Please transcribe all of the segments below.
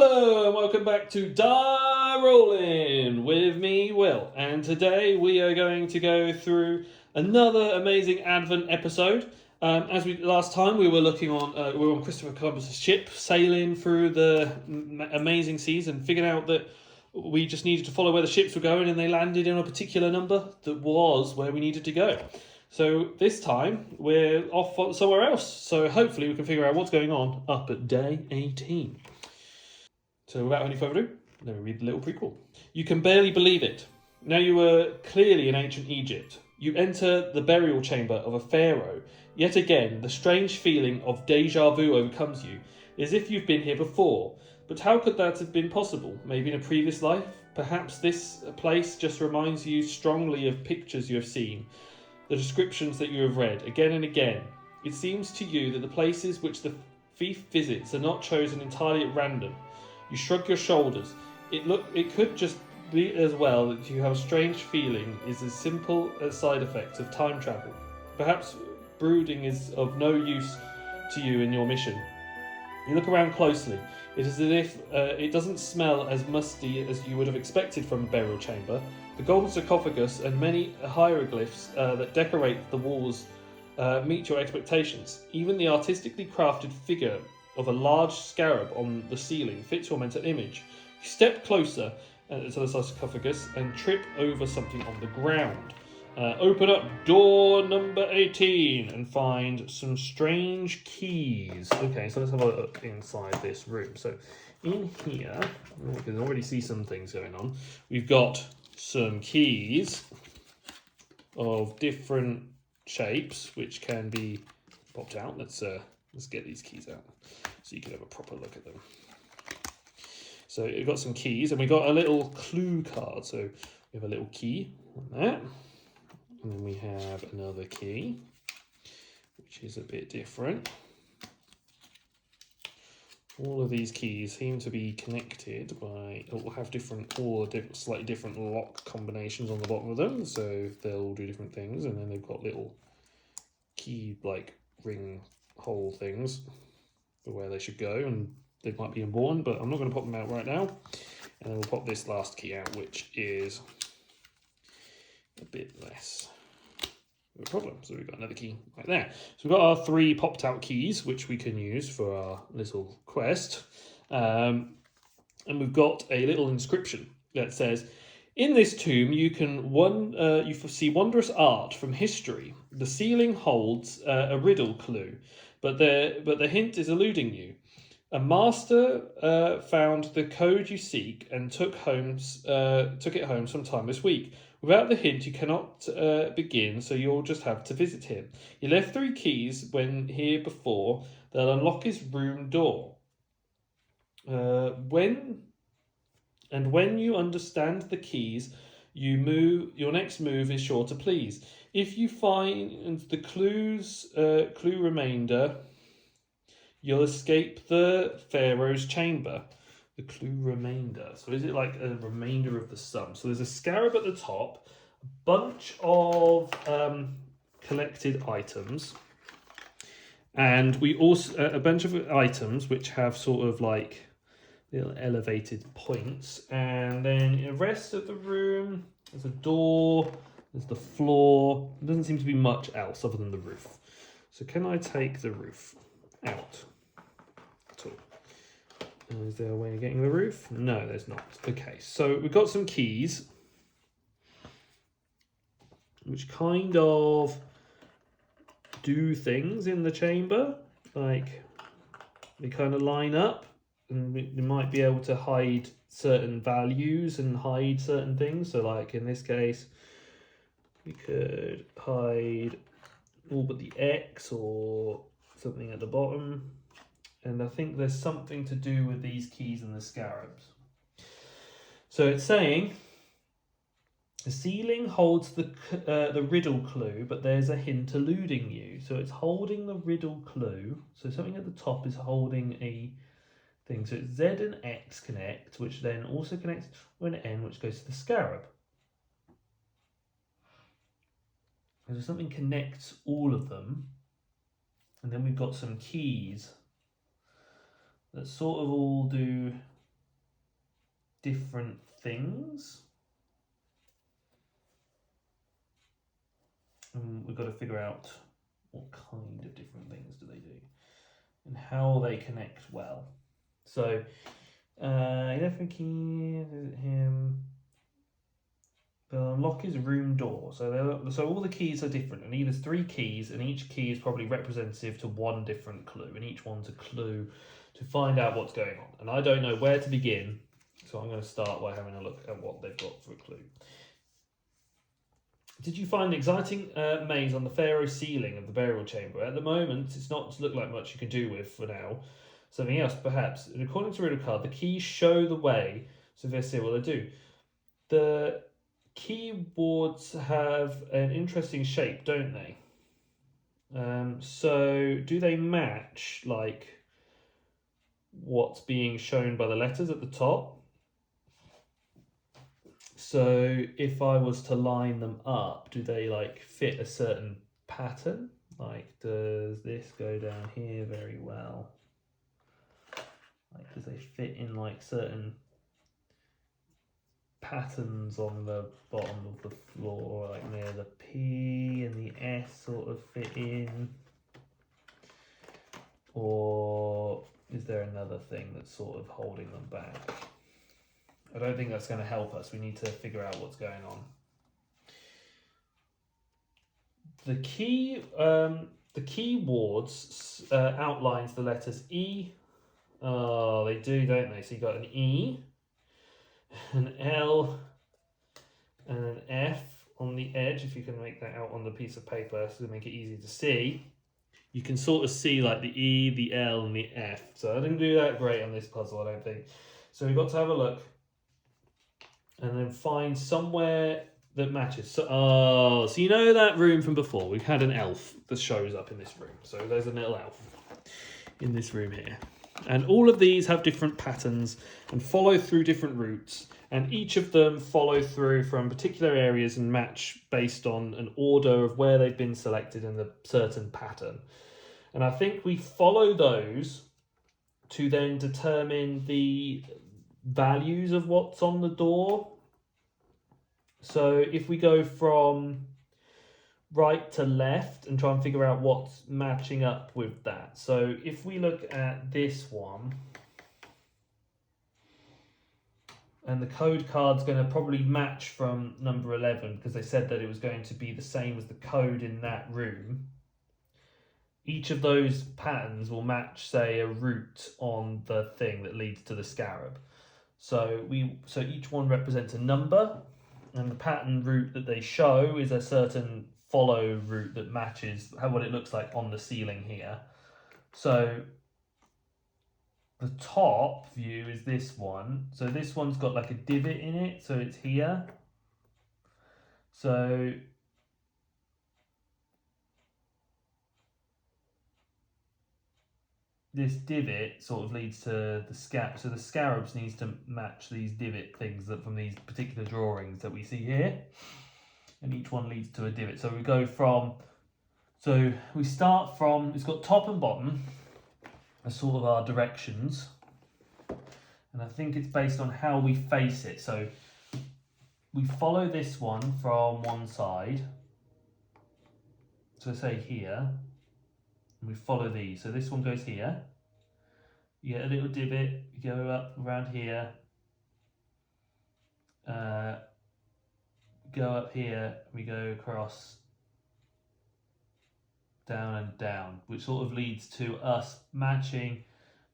Hello and welcome back to Die Rollin with me, Will. And today we are going to go through another amazing Advent episode. Last time we were on Christopher Columbus's ship, sailing through the amazing seas, and figured out that we just needed to follow where the ships were going, and they landed in a particular number that was where we needed to go. So this time we're off somewhere else. So hopefully we can figure out what's going on up at day 18. So without any further ado, let me read the little prequel. You can barely believe it. Now you were clearly in ancient Egypt. You enter the burial chamber of a pharaoh. Yet again, the strange feeling of deja vu overcomes you, as if you've been here before. But how could that have been possible? Maybe in a previous life? Perhaps this place just reminds you strongly of pictures you have seen, the descriptions that you have read again and again. It seems to you that the places which the thief visits are not chosen entirely at random. You shrug your shoulders. It could just be as well that you have a strange feeling is as simple as side effects of time travel. Perhaps brooding is of no use to you in your mission. You look around closely. It is as if it doesn't smell as musty as you would have expected from a burial chamber. The golden sarcophagus and many hieroglyphs that decorate the walls meet your expectations. Even the artistically crafted figure of a large scarab on the ceiling fits your mental image. You step closer to the sarcophagus and trip over something on the ground. Open up door number 18 and find some strange keys. Okay, so let's have a look inside this room. So in here, we can already see some things going on. We've got some keys of different shapes which can be popped out. Let's get these keys out so you can have a proper look at them. So you've got some keys, and we got a little clue card. So we have a little key on that, and then we have another key, which is a bit different. All of these keys seem to be connected by, or have slightly different lock combinations on the bottom of them. So they'll do different things, and then they've got little key like ring hole things for where they should go, and they might be important, but I'm not going to pop them out right now. And then we'll pop this last key out, which is a bit less of a problem. So we've got another key right there. So we've got our 3 popped out keys, which we can use for our little quest. And we've got a little inscription that says, in this tomb, you see wondrous art from history. The ceiling holds a riddle clue, but the hint is eluding you. A master found the code you seek and took it home sometime this week. Without the hint, you cannot begin, so you'll just have to visit him. You left 3 keys when here before. They'll unlock his room door. When you understand the keys, your next move is sure to please. If you find the clue remainder, you'll escape the pharaoh's chamber. The clue remainder. So is it like a remainder of the sum? So there's a scarab at the top, a bunch of collected items, and we also a bunch of items which have sort of like little elevated points, and then in the rest of the room there's a door, there's the floor. There doesn't seem to be much else other than the roof. So can I take the roof out at all? Is there a way of getting the roof? No, there's not. Okay, so we've got some keys which kind of do things in the chamber, like they kind of line up, and we might be able to hide certain values and hide certain things. So like in this case, we could hide all but the X or something at the bottom. And I think there's something to do with these keys and the scarabs. So it's saying the ceiling holds the riddle clue, but there's a hint eluding you. So it's holding the riddle clue. So something at the top is holding a thing. So it's Z and X connect, which then also connects to an N, which goes to the scarab. And so something connects all of them. And then we've got some keys that sort of all do different things. And we've got to figure out what kind of different things do they do and how they connect well. So, different key, him. They'll unlock his room door. So all the keys are different, and there's 3 keys, and each key is probably representative to one different clue, and each one's a clue to find out what's going on. And I don't know where to begin, so I'm going to start by having a look at what they've got for a clue. Did you find an exciting maze on the pharaoh ceiling of the burial chamber? At the moment, it's not to look like much you can do with for now. Something else, perhaps. And according to riddle card, the keys show the way. So let's see what they do. The keyboards have an interesting shape, don't they? So do they match like what's being shown by the letters at the top? So if I was to line them up, do they like fit a certain pattern? Like, does this go down here very well? Like, does they fit in like certain patterns on the bottom of the floor, like near the P and the S sort of fit in? Or is there another thing that's sort of holding them back? I don't think that's going to help us. We need to figure out what's going on. The keyboards outlines the letters E. Oh, they do, don't they? So you got an E, an L, and an F on the edge. If you can make that out on the piece of paper, so to make it easy to see, you can sort of see like the E, the L, and the F. So I didn't do that great on this puzzle, I don't think. So we've got to have a look and then find somewhere that matches. So, so you know that room from before? We've had an elf that shows up in this room. So there's a little elf in this room here. And all of these have different patterns and follow through different routes. And each of them follow through from particular areas and match based on an order of where they've been selected in the certain pattern. And I think we follow those to then determine the values of what's on the door. So if we go from right to left and try and figure out what's matching up with that. So if we look at this one, and the code card's going to probably match from number 11 because they said that it was going to be the same as the code in that room. Each of those patterns will match, say, a route on the thing that leads to the scarab. So each one represents a number, and the pattern route that they show is a certain follow route that matches what it looks like on the ceiling here. So the top view is this one. So this one's got like a divot in it, so it's here. So this divot sort of leads to the scarab. So the scarabs needs to match these divot things that from these particular drawings that we see here. And each one leads to a divot. So we go from, so we start from, it's got top and bottom as sort of our directions. And I think it's based on how we face it. So we follow this one from one side. So say here. And we follow these. So this one goes here. You get a little divot, you go up around here. Go up here, we go across, down and down, which sort of leads to us matching.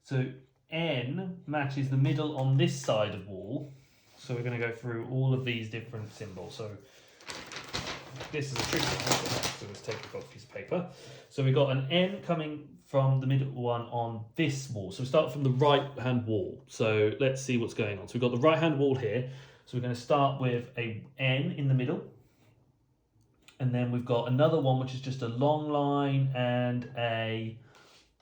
So N matches the middle on this side of wall. So we're going to go through all of these different symbols. So this is a tricky one, so let's take a piece of paper. So we've got an N coming from the middle one on this wall. So we start from the right hand wall. So let's see what's going on. So we've got the right hand wall here. So we're going to start with a N in the middle. And then we've got another one, which is just a long line and a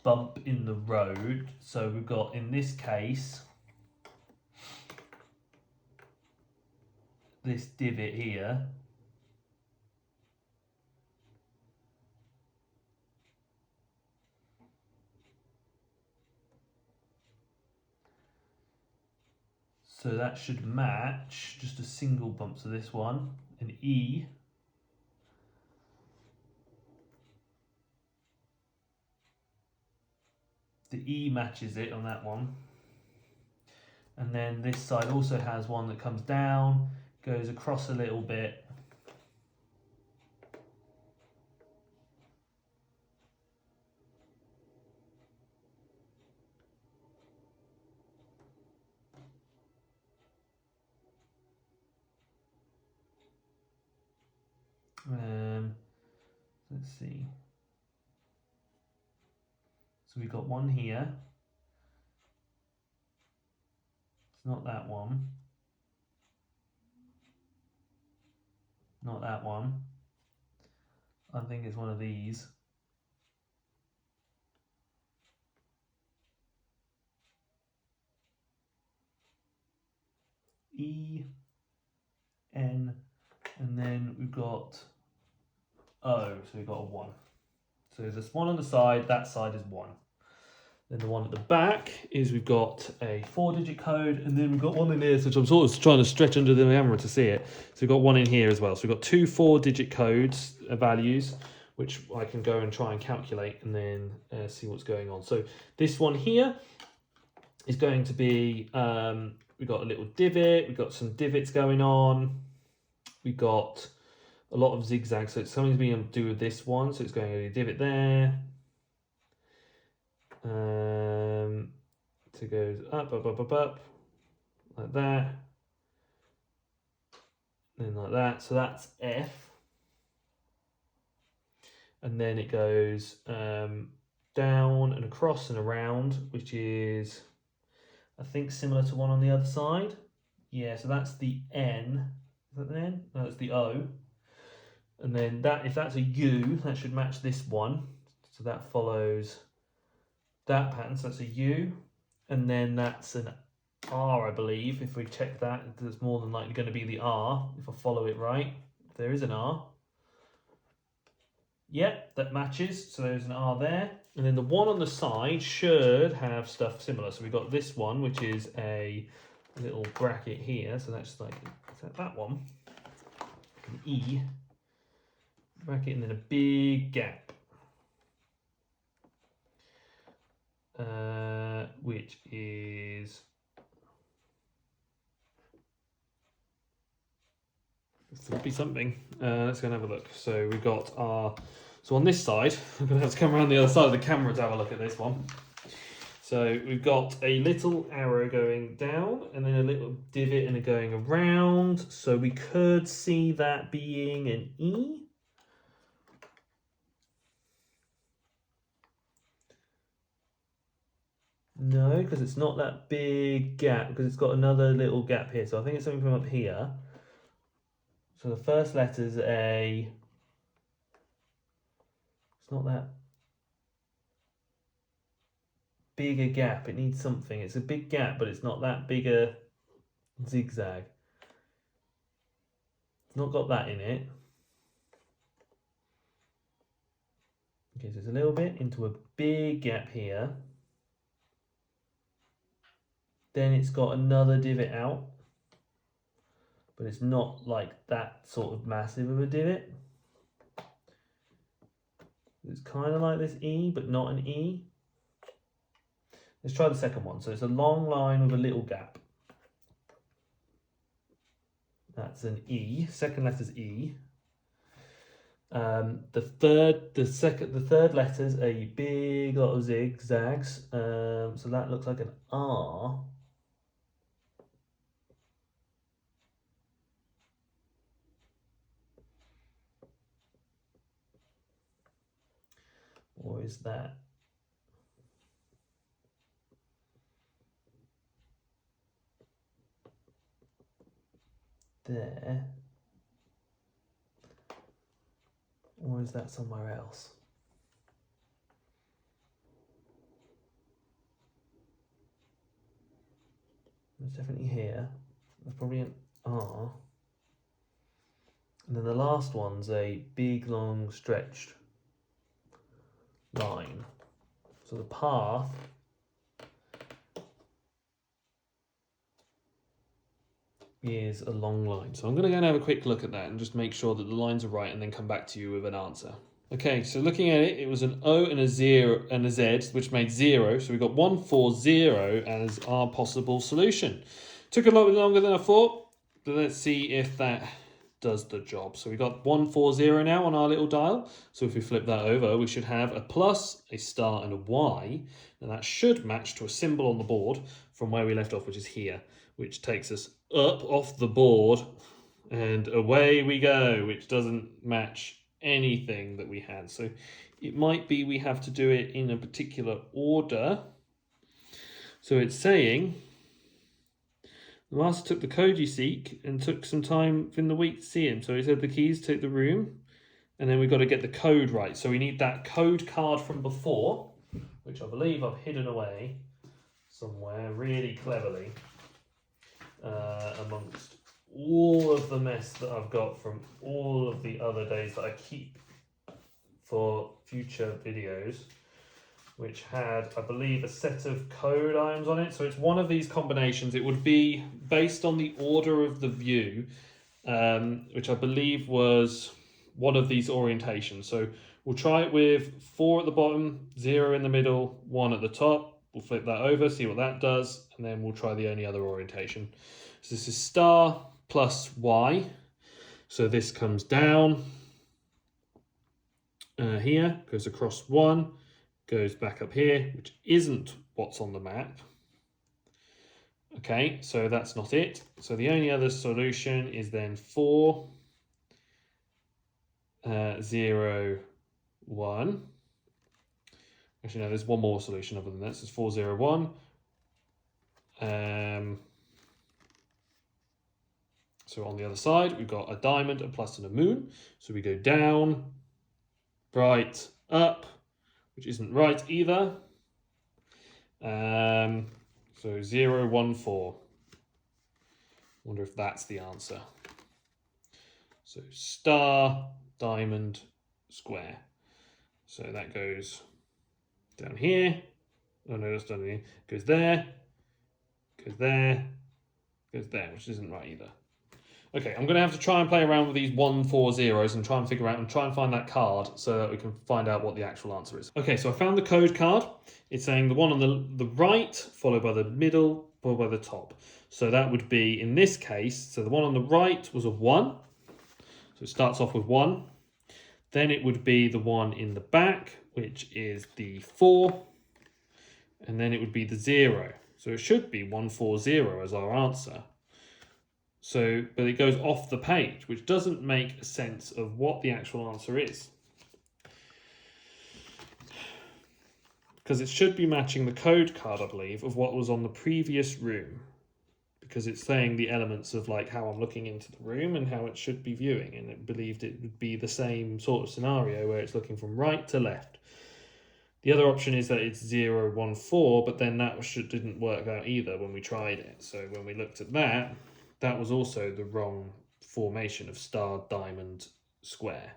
bump in the road. So we've got, in this case, this divot here. So that should match just a single bump. So this one, an E. The E matches it on that one. And then this side also has one that comes down, goes across a little bit. Let's see. So we've got one here. It's not that one. Not that one. I think it's one of these. E, N, and then we've got O, so we've got a 1. So there's 1 on the side, that side is 1. Then the one at the back is we've got a 4-digit code, and then we've got one in here, which I'm sort of trying to stretch under the camera to see it. So we've got one in here as well. So we've got 2 4-digit codes, values, which I can go and try and calculate and then see what's going on. So this one here is going to be, we've got a little divot, we've got some divots going on, we've got a lot of zigzags, so it's something's being to do with this one, so it's going to be a divot there. So it goes up, like that, then like that, so that's F. And then it goes down and across and around, which is, I think, similar to one on the other side. Yeah, so that's the N. Is that the N? No, it's the O. And then that, if that's a U, that should match this one. So that follows that pattern. So that's a U. And then that's an R, I believe. If we check that, it's more than likely going to be the R, if I follow it right. If there is an R. Yep, that matches. So there's an R there. And then the one on the side should have stuff similar. So we've got this one, which is a little bracket here. So that's like, is that one? An E. Bracket and then a big gap. Which is... This be something. Let's go and have a look. So we've got our... So on this side, I'm going to have to come around the other side of the camera to have a look at this one. So we've got a little arrow going down and then a little divot and it going around. So we could see that being an E. No, because it's not that big gap, because it's got another little gap here. So I think it's something from up here. So the first letter's a... It's not that big a gap. It needs something. It's a big gap, but it's not that big a zigzag. It's not got that in it. Okay, so it's a little bit into a big gap here. Then it's got another divot out, but it's not like that sort of massive of a divot. It's kind of like this E, but not an E. Let's try the second one. So it's a long line with a little gap. That's an E. Second letter's E. The third letter's a big lot of zigzags. So that looks like an R. Or is that there? Or is that somewhere else? It's definitely here. There's probably an R. And then the last one's a big, long, stretched line. So the path is a long line. So I'm going to go and have a quick look at that and just make sure that the lines are right and then come back to you with an answer. Okay, so looking at it, it was an O and a 0 and a Z, which made 0. So we got 140 as our possible solution. Took a lot longer than I thought, but let's see if that does the job. So we got 140 now on our little dial. So if we flip that over, we should have a plus, a star, and a Y. And that should match to a symbol on the board from where we left off, which is here, which takes us up off the board and away we go, which doesn't match anything that we had. So it might be we have to do it in a particular order. So it's saying the master took the code you seek and took some time in the week to see him. So he said the keys take the room, and then we've got to get the code right. So we need that code card from before, which I believe I've hidden away somewhere really cleverly amongst all of the mess that I've got from all of the other days that I keep for future videos, which had, I believe, a set of code items on it. So it's one of these combinations. It would be based on the order of the view, which I believe was one of these orientations. So we'll try it with 4 at the bottom, 0 in the middle, 1 at the top. We'll flip that over, see what that does, and then we'll try the only other orientation. So this is star plus Y. So this comes down here, goes across 1, goes back up here, which isn't what's on the map. Okay, so that's not it. So the only other solution is then 4, 0, 1. Actually, no, there's one more solution other than that. So it's 4, 0, 1. So on the other side, we've got a diamond, a plus, and a moon. So we go down, right, up, which isn't right either. So 0, 1, 4. Wonder if that's the answer. So star, diamond, square. So that goes down here. Oh no, that's done here. Goes there, goes there, goes there, which isn't right either. Okay, I'm going to have to try and play around with these 1, 4 zeros and try and figure out and try and find that card so that we can find out what the actual answer is. Okay, so I found the code card. It's saying the one on the right, followed by the middle, followed by the top. So that would be, in this case, so the one on the right was a 1. So it starts off with 1. Then it would be the one in the back, which is the 4. And then it would be the 0. So it should be 140 as our answer. So, but it goes off the page, which doesn't make sense of what the actual answer is. Because it should be matching the code card, I believe, of what was on the previous room. Because it's saying the elements of like how I'm looking into the room and how it should be viewing. And it believed it would be the same sort of scenario where it's looking from right to left. The other option is that it's 0, 1, 4, but then that didn't work out either when we tried it. So when we looked at that, that was also the wrong formation of star, diamond, square.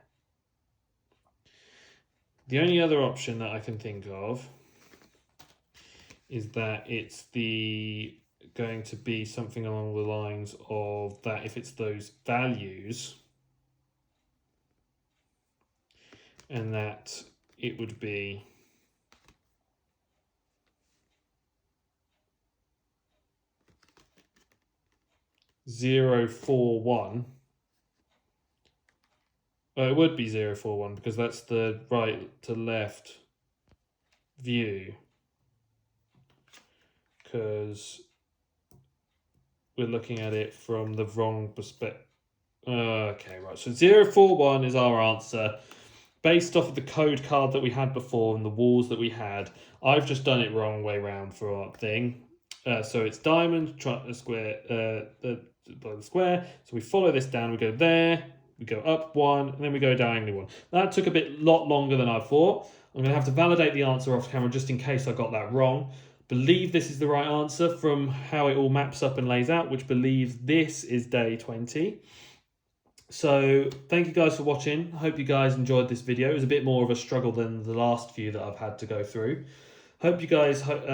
The only other option that I can think of is that it's going to be something along the lines of that if it's those values, and that it would be 0, 4, 1. Well, it would be 0, 4, 1 because that's the right to left view. Because we're looking at it from the wrong perspective. Okay, right. So 0, 4, 1 is our answer. Based off of the code card that we had before and the walls that we had, I've just done it wrong way round for our thing. So it's diamond, square, the square. So we follow this down, we go there, we go up 1, and then we go diagonally 1. That took a lot longer than I thought. I'm going to have to validate the answer off camera just in case I got that wrong. Believe this is the right answer from how it all maps up and lays out, which believes this is day 20. So thank you guys for watching. I hope you guys enjoyed this video. It was a bit more of a struggle than the last few that I've had to go through. Hope you guys have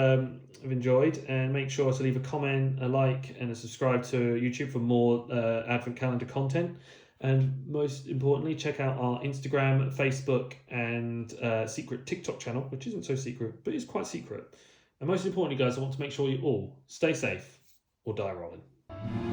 enjoyed, and make sure to leave a comment, a like, and a subscribe to YouTube for more Advent calendar content. And most importantly, check out our Instagram, Facebook, and secret TikTok channel, which isn't so secret, but is quite secret. And most importantly, guys, I want to make sure you all stay safe or die rolling.